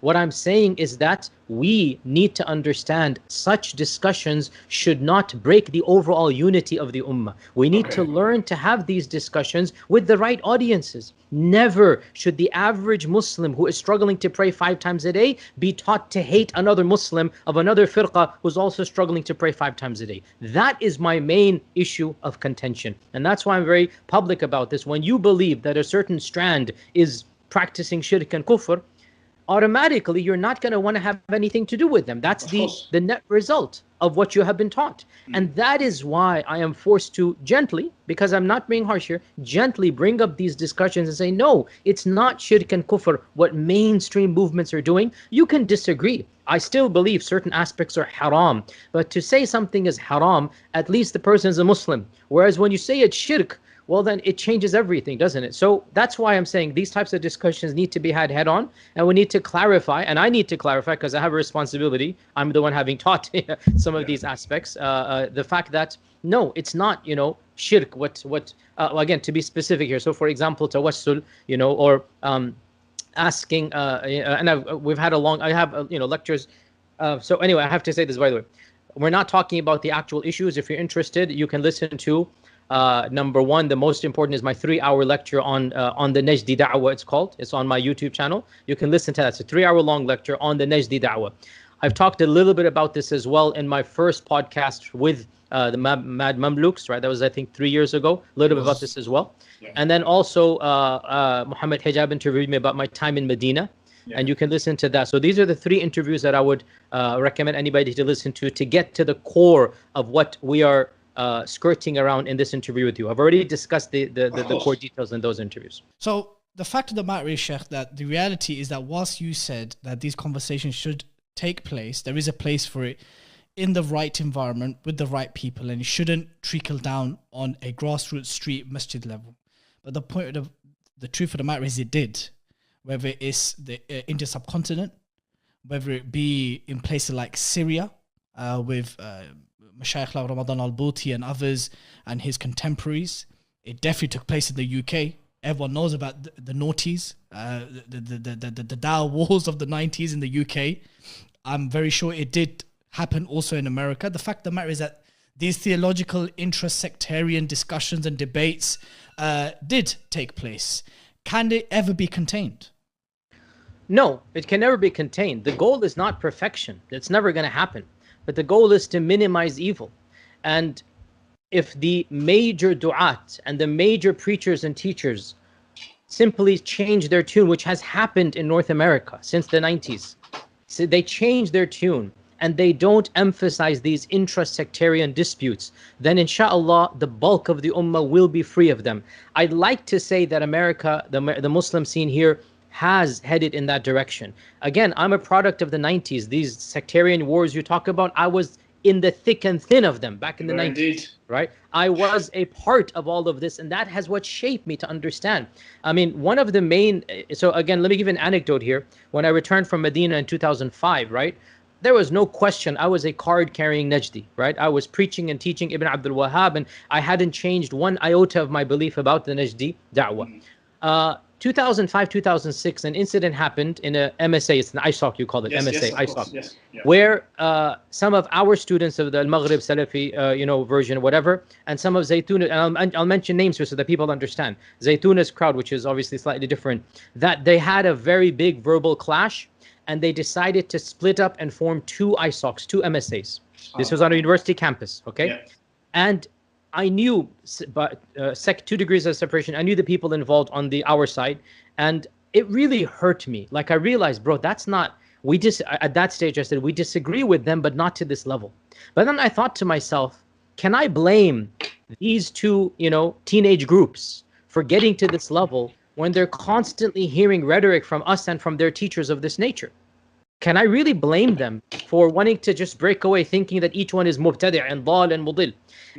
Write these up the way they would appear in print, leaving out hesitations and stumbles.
What I'm saying is that we need to understand such discussions should not break the overall unity of the ummah. We need to learn to have these discussions with the right audiences. Never should the average Muslim who is struggling to pray 5 times a day be taught to hate another Muslim of another firqa who's also struggling to pray 5 times a day. That is my main issue of contention. And that's why I'm very public about this. When you believe that a certain strand is practicing shirk and kufr, automatically you're not going to want to have anything to do with them. That's the net result of what you have been taught. And that is why I am forced to gently, because I'm not being harsh here, gently bring up these discussions and say, no, it's not shirk and kufr what mainstream movements are doing. You can disagree. I still believe certain aspects are haram, but to say something is haram, at least the person is a Muslim. Whereas when you say it's shirk, well, then it changes everything, doesn't it? So that's why I'm saying these types of discussions need to be had head on, and we need to clarify, and I need to clarify because I have a responsibility. I'm the one having taught some of these aspects. The fact that, no, it's not, shirk, again, to be specific here. So for example, tawassul, or asking, and we've had I have, lectures. So anyway, I have to say this, by the way. We're not talking about the actual issues. If you're interested, you can listen to number one, the most important is my 3-hour lecture on the Najdi Da'wah, it's called. It's on my YouTube channel. You can listen to that. It's a 3-hour long lecture on the Najdi Da'wah. I've talked a little bit about this as well in my first podcast with the Mad Mamluks, right? That was, I think, 3 years ago. A little bit about this as well. Yeah. And then also Muhammad Hijab interviewed me about my time in Medina. Yeah. And you can listen to that. So these are the 3 interviews that I would recommend anybody to listen to get to the core of what we are skirting around in this interview with you. I've already discussed the core details in those interviews. So the fact of the matter is, Sheikh, that the reality is that whilst you said that these conversations should take place, there is a place for it in the right environment with the right people, and it shouldn't trickle down on a grassroots street masjid level. But the point of the truth of the matter is it did, whether it's the Indian subcontinent, whether it be in places like Syria with Mashaykh like Ramadan al-Bouti and others and his contemporaries. It definitely took place in the UK. Everyone knows about the noughties, the Dawah wars of the 90s in the UK. I'm very sure it did happen also in America. The fact of the matter is that these theological intra-sectarian discussions and debates did take place. Can it ever be contained? No, it can never be contained. The goal is not perfection. It's never going to happen. But the goal is to minimize evil. And if the major du'at and the major preachers and teachers simply change their tune, which has happened in North America since the 90s, so they change their tune and they don't emphasize these intra-sectarian disputes, then inshallah the bulk of the ummah will be free of them. I'd like to say that America, the Muslim scene here, has headed in that direction. Again, I'm a product of the 90s. These sectarian wars you talk about, I was in the thick and thin of them back in the 90s, right? I was a part of all of this, and that has what shaped me to understand. I mean, one of the main, so again, let me give an anecdote here. When I returned from Medina in 2005, right? There was no question I was a card-carrying Najdi, right? I was preaching and teaching Ibn Abdul Wahhab, and I hadn't changed one iota of my belief about the Najdi Da'wah. 2005, 2006, an incident happened in a MSA. It's an ISOC, you call it, MSA, ISOC, where some of our students of the Al-Maghrib Salafi, version, whatever, and some of Zaytuna, and I'll mention names here so that people understand. Zaytuna's crowd, which is obviously slightly different, that they had a very big verbal clash, and they decided to split up and form 2 ISOCs, 2 MSAs. This was on a university campus, okay? Yeah. And I knew, but 2 degrees of separation, I knew the people involved on our side, and it really hurt me. Like, I realized, bro, that's not, at that stage I said, we disagree with them, but not to this level. But then I thought to myself, can I blame these 2, teenage groups for getting to this level when they're constantly hearing rhetoric from us and from their teachers of this nature? Can I really blame them for wanting to just break away, thinking that each one is mubtadi' and dal and mudil?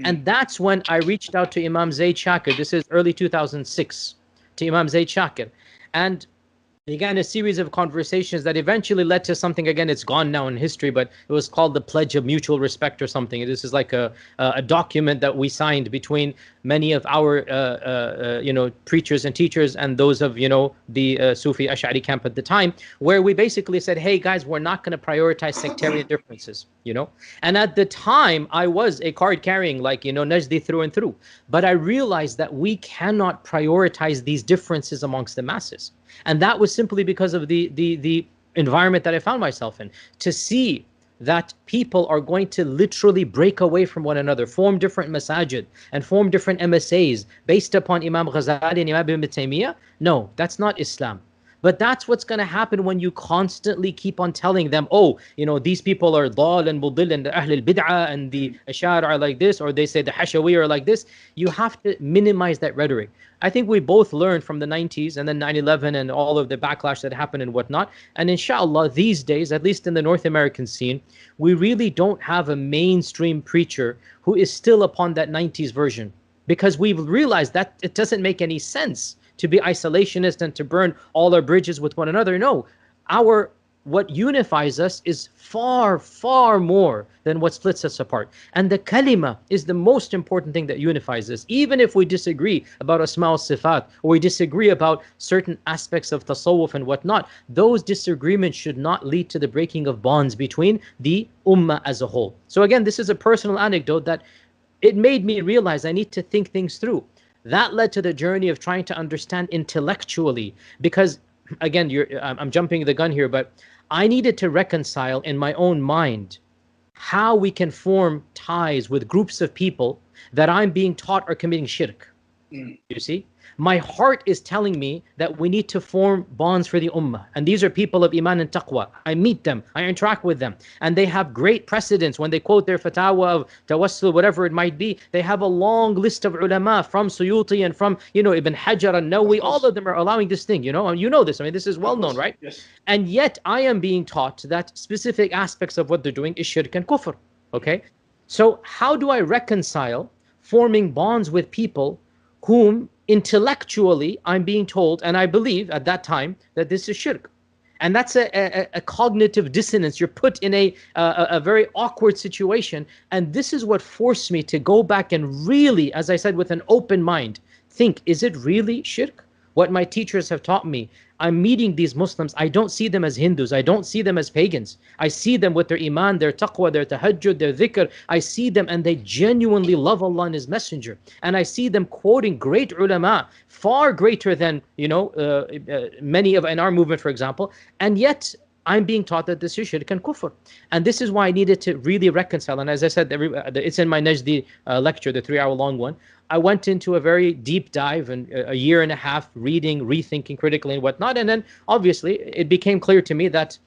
And that's when I reached out to Imam Zaid Shakir. This is early 2006, to Imam Zaid Shakir, and began a series of conversations that eventually led to something. Again, it's gone now in history, but it was called the Pledge of Mutual Respect or something. This is like a document that we signed between many of our preachers and teachers, and those of the Sufi Ash'ari camp at the time, where we basically said, hey guys, we're not going to prioritize sectarian differences, and at the time I was a card carrying, like, Najdi through and through, but I realized that we cannot prioritize these differences amongst the masses. And that was simply because of the environment that I found myself in, to see that people are going to literally break away from one another, form different masajid and form different MSAs based upon Imam Ghazali and Imam Ibn Taymiyyah. No, that's not Islam. But that's what's going to happen when you constantly keep on telling them, oh, these people are dal and mudil and the Ahl al-Bid'ah and the Ash'ar are like this, or they say the Hashawi are like this. You have to minimize that rhetoric. I think we both learned from the 90s and then 9/11 and all of the backlash that happened and whatnot. And inshallah, these days, at least in the North American scene, we really don't have a mainstream preacher who is still upon that 90s version, because we've realized that it doesn't make any sense to be isolationist and to burn all our bridges with one another. No, what unifies us is far, far more than what splits us apart. And the kalima is the most important thing that unifies us. Even if we disagree about asma al sifat, or we disagree about certain aspects of tasawwuf and whatnot, those disagreements should not lead to the breaking of bonds between the ummah as a whole. So again, this is a personal anecdote that it made me realize I need to think things through. That led to the journey of trying to understand intellectually, because again, I'm jumping the gun here, but I needed to reconcile in my own mind how we can form ties with groups of people that I'm being taught are committing shirk. You see? My heart is telling me that we need to form bonds for the ummah. And these are people of iman and taqwa. I meet them, I interact with them, and they have great precedence. When they quote their fatwa of tawassul, whatever it might be, they have a long list of ulama from Suyuti and from, Ibn Hajar and Nawawi. All of them are allowing this thing, and you know this. I mean, this is well known, right? Yes. And yet I am being taught that specific aspects of what they're doing is shirk and kufr. Okay? So how do I reconcile forming bonds with people whom intellectually I'm being told, and I believe at that time, that this is shirk? And that's a cognitive dissonance. You're put in a very awkward situation. And this is what forced me to go back and really, as I said, with an open mind, think, is it really shirk? What my teachers have taught me. I'm meeting these Muslims. I don't see them as Hindus. I don't see them as pagans. I see them with their iman, their taqwa, their tahajjud, their dhikr. I see them and they genuinely love Allah and His Messenger. And I see them quoting great ulama, far greater than, many of in our movement, for example. And yet I'm being taught that this is shirk and kufr. And this is why I needed to really reconcile. And as I said, it's in my Najdi lecture, the 3-hour-long one. I went into a very deep dive and a year and a half reading, rethinking critically and whatnot. And then obviously it became clear to me that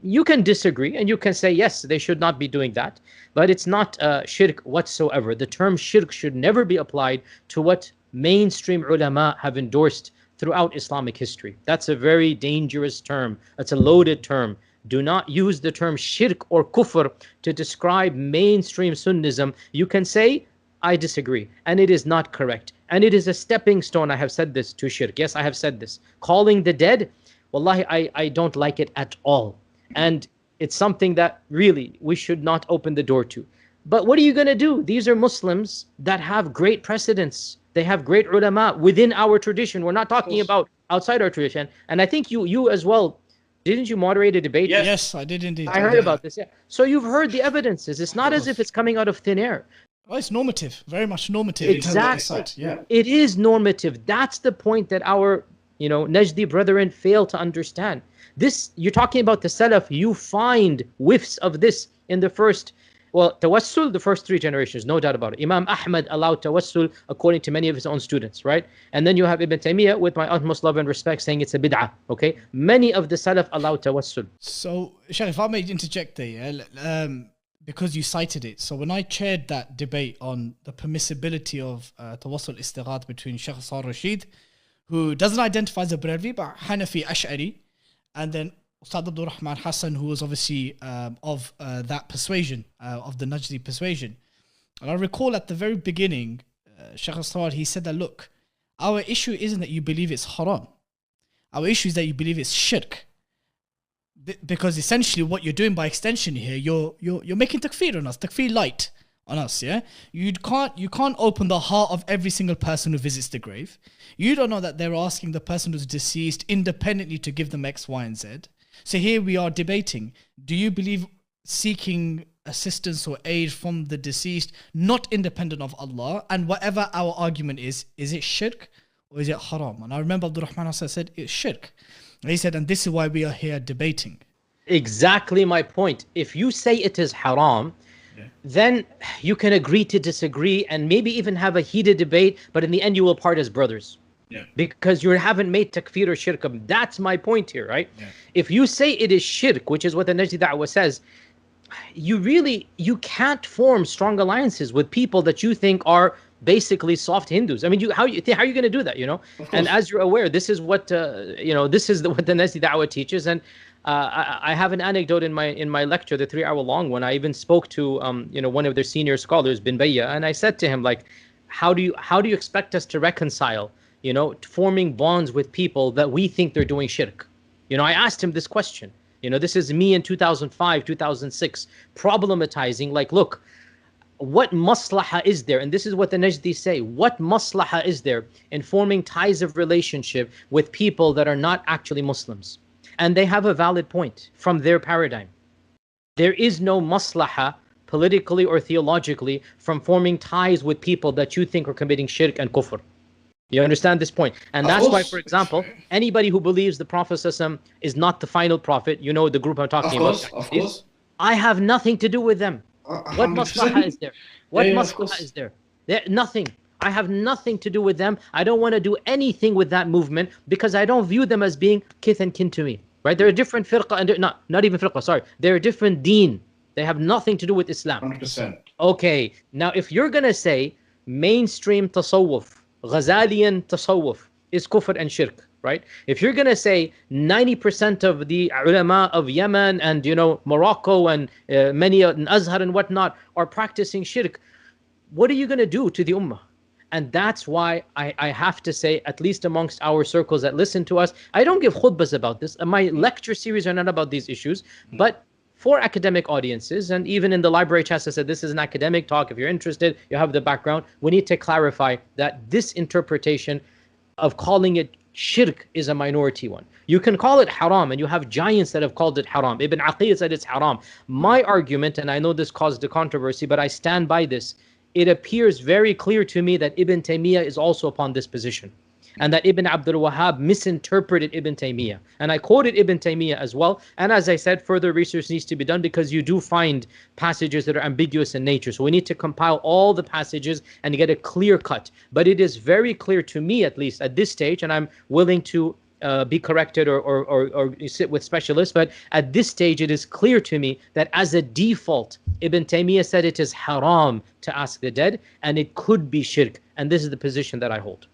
you can disagree and you can say, yes, they should not be doing that. But it's not shirk whatsoever. The term shirk should never be applied to what mainstream ulama have endorsed throughout Islamic history. That's a very dangerous term. It's a loaded term. Do not use the term shirk or kufr to describe mainstream Sunnism. You can say, I disagree, and it is not correct. And it is a stepping stone. I have said this to shirk. Yes, I have said this. Calling the dead, wallahi, I don't like it at all. And it's something that really we should not open the door to. But what are you going to do? These are Muslims that have great precedents. They have great ulama within our tradition. We're not talking about outside our tradition. And I think you as well, didn't you moderate a debate? Yes, I did indeed. I heard about this, yeah. So you've heard the evidences. It's not as if it's coming out of thin air. Oh, it's normative, very much normative. Exactly. Yeah. It is normative. That's the point that our, Najdi brethren fail to understand. This, you're talking about the Salaf, you find whiffs of this in the first, Tawassul, the first 3 generations, no doubt about it. Imam Ahmad allowed Tawassul according to many of his own students, right? And then you have Ibn Taymiyyah, with my utmost love and respect, saying it's a bid'ah, okay? Many of the Salaf allowed Tawassul. So, Shaykh, if I may interject there, because you cited it. So when I chaired that debate on the permissibility of Tawassul Istigatha between Shaykh Sar Rashid, who doesn't identify as a Barelvi, but Hanafi Ash'ari, and then Ustad Abdul Rahman Hassan, who was obviously of that persuasion, of the Najdi persuasion. And I recall at the very beginning, Shaykh Sar, he said that, look, our issue isn't that you believe it's haram. Our issue is that you believe it's shirk. Because essentially what you're doing by extension here, you're making takfir on us, takfir light on us, yeah? You can't open the heart of every single person who visits the grave. You don't know that they're asking the person who's deceased independently to give them X, Y, and Z. So here we are debating. Do you believe seeking assistance or aid from the deceased not independent of Allah? And whatever our argument is it shirk or is it haram? And I remember Abdul Rahman said it's shirk. And he said, and this is why we are here debating. Exactly my point. If you say it is haram, then you can agree to disagree and maybe even have a heated debate, but in the end you will part as brothers. Yeah. Because you haven't made takfir or shirk. That's my point here, right? Yeah. If you say it is shirk, which is what the Najdi Da'wah says, you can't form strong alliances with people that you think are basically soft Hindus. I mean, how are you going to do that, you know? And as you're aware, this is what what the Najdi Da'wah teaches. And I have an anecdote in my lecture, the 3-hour long one. I even spoke to one of their senior scholars, Bin Bayya, and I said to him, like, how do you expect us to reconcile, forming bonds with people that we think they're doing shirk? I asked him this question. This is me in 2005, 2006, problematizing, like, look, what maslaha is there? And this is what the Najdi say. What maslaha is there in forming ties of relationship with people that are not actually Muslims? And they have a valid point from their paradigm. There is no maslaha politically or theologically from forming ties with people that you think are committing shirk and kufr. You understand this point? And that's why, for example, anybody who believes the Prophet ﷺ is not the final prophet, the group I'm talking about. Of course. I have nothing to do with them. What 100%. maslaha is there? What Yeah, maslaha is there? Nothing. I have nothing to do with them. I don't want to do anything with that movement because I don't view them as being kith and kin to me. Right? They're a different firqa, and not even firqa, sorry. They're a different deen. They have nothing to do with Islam. 100%. Okay, now if you're going to say mainstream tasawwuf, Ghazalian tasawwuf is kufr and shirk, right? If you're going to say 90% of the ulama of Yemen and, Morocco and many in Azhar and whatnot are practicing shirk, what are you going to do to the ummah? And that's why I have to say, at least amongst our circles that listen to us, I don't give khutbas about this. My lecture series are not about these issues, but for academic audiences, and even in the library chats, I said this is an academic talk. If you're interested, you have the background. We need to clarify that this interpretation of calling it shirk is a minority one. You can call it haram, and you have giants that have called it haram. Ibn Aqil said it's haram. My argument, and I know this caused a controversy, but I stand by this. It appears very clear to me that Ibn Taymiyyah is also upon this position, and that Ibn Abdul Wahhab misinterpreted Ibn Taymiyyah. And I quoted Ibn Taymiyyah as well. And as I said, further research needs to be done because you do find passages that are ambiguous in nature. So we need to compile all the passages and get a clear cut. But it is very clear to me, at least at this stage, and I'm willing to be corrected or sit with specialists, but at this stage it is clear to me that as a default, Ibn Taymiyyah said it is haram to ask the dead, and it could be shirk. And this is the position that I hold.